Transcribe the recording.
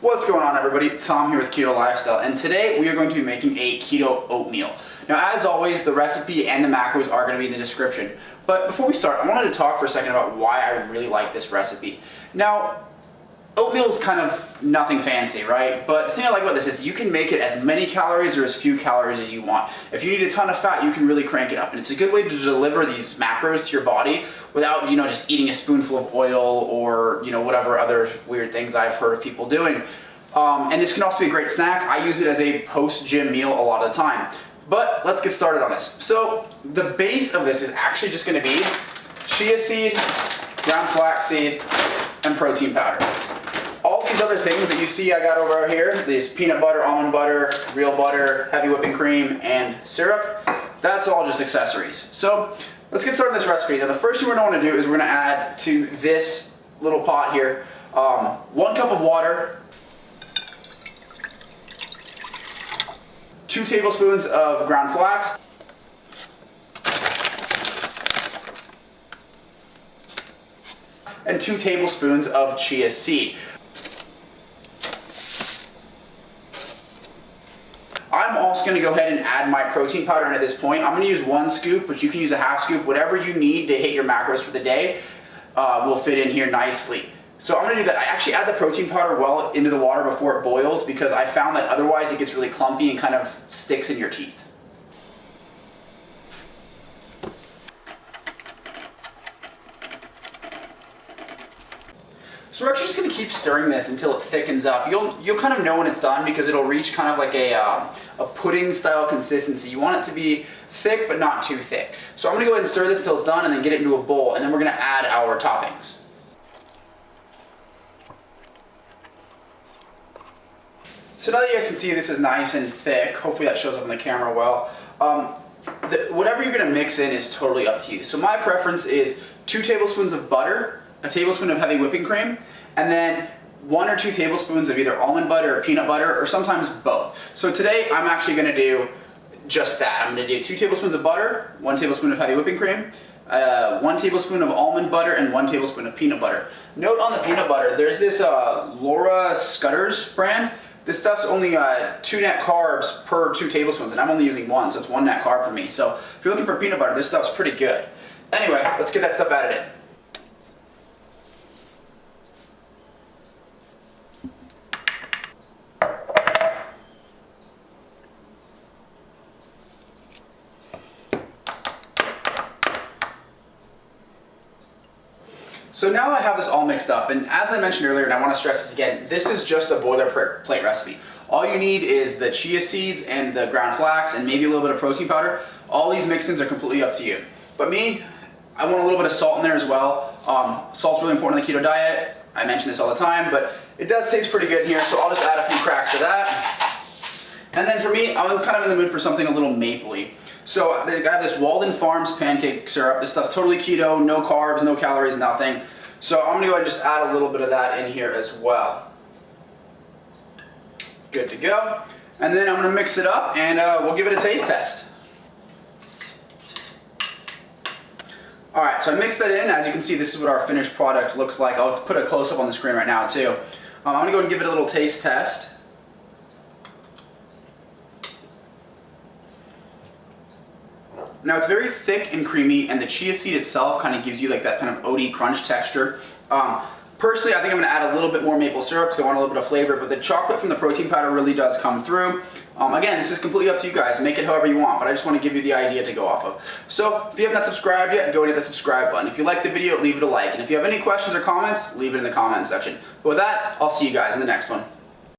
What's going on, everybody? Tom here with Keto Lifestyle, and today we are going to be making a keto oatmeal. Now, as always, the recipe and the macros are going to be in the description. But before we start, I wanted to talk for a second about why I really like this recipe. Now, oatmeal is kind of nothing fancy, right? But the thing I like about this is you can make it as many calories or as few calories as you want. If you need a ton of fat, you can really crank it up. And it's a good way to deliver these macros to your body without, just eating a spoonful of oil or, whatever other weird things I've heard of people doing. And this can also be a great snack. I use it as a post-gym meal a lot of the time. But let's get started on this. So the base of this is actually just going to be chia seed, ground flaxseed, and protein powder. All these other things that you see I got over here, these peanut butter, almond butter, real butter, heavy whipping cream, and syrup, that's all just accessories. So let's get started on this recipe. Now the first thing we're going to want to do is we're going to add to this little pot here 1 cup of water, 2 tablespoons of ground flax, and 2 tablespoons of chia seed. I'm also going to go ahead and add my protein powder in at this point. I'm going to use 1 scoop, but you can use a half scoop. Whatever you need to hit your macros for the day will fit in here nicely. So I'm going to do that. I actually add the protein powder well into the water before it boils because I found that otherwise it gets really clumpy and kind of sticks in your teeth. So we're actually just going to keep stirring this until it thickens up. You'll kind of know when it's done because it'll reach kind of like a pudding style consistency. You want it to be thick but not too thick. So I'm going to go ahead and stir this until it's done and then get it into a bowl, and then we're going to add our toppings. So now that you guys can see this is nice and thick, hopefully that shows up on the camera well. Whatever you're going to mix in is totally up to you. So my preference is 2 tablespoons of butter, a tablespoon of heavy whipping cream, and then 1 or 2 tablespoons of either almond butter or peanut butter, or sometimes both. So today I'm actually going to do just that. I'm going to do 2 tablespoons of butter, 1 tablespoon of heavy whipping cream, 1 tablespoon of almond butter, and 1 tablespoon of peanut butter. Note on the peanut butter, there's this Laura Scudder's brand. This stuff's only 2 net carbs per 2 tablespoons, and I'm only using 1, so it's 1 net carb for me. So if you're looking for peanut butter, this stuff's pretty good. Anyway, let's get that stuff added in. So now I have this all mixed up, and as I mentioned earlier, and I want to stress this again, this is just a boilerplate recipe. All you need is the chia seeds and the ground flax and maybe a little bit of protein powder. All these mix-ins are completely up to you. But me, I want a little bit of salt in there as well. Salt's really important in the keto diet. I mention this all the time, but it does taste pretty good in here, so I'll just add a few cracks of that. And then for me, I'm kind of in the mood for something a little mapley. So I have this Walden Farms pancake syrup. This stuff's totally keto, no carbs, no calories, nothing. So I'm going to go ahead and just add a little bit of that in here as well. Good to go. And then I'm going to mix it up and we'll give it a taste test. Alright, so I mixed that in. As you can see, this is what our finished product looks like. I'll put a close-up on the screen right now too. I'm going to go ahead and give it a little taste test. Now it's very thick and creamy, and the chia seed itself kind of gives you like that kind of oaty crunch texture. Personally, I think I'm going to add a little bit more maple syrup because I want a little bit of flavor, but the chocolate from the protein powder really does come through. Again, this is completely up to you guys. Make it however you want, but I just want to give you the idea to go off of. So if you have not subscribed yet, go and hit the subscribe button. If you like the video, leave it a like. And if you have any questions or comments, leave it in the comment section. But with that, I'll see you guys in the next one.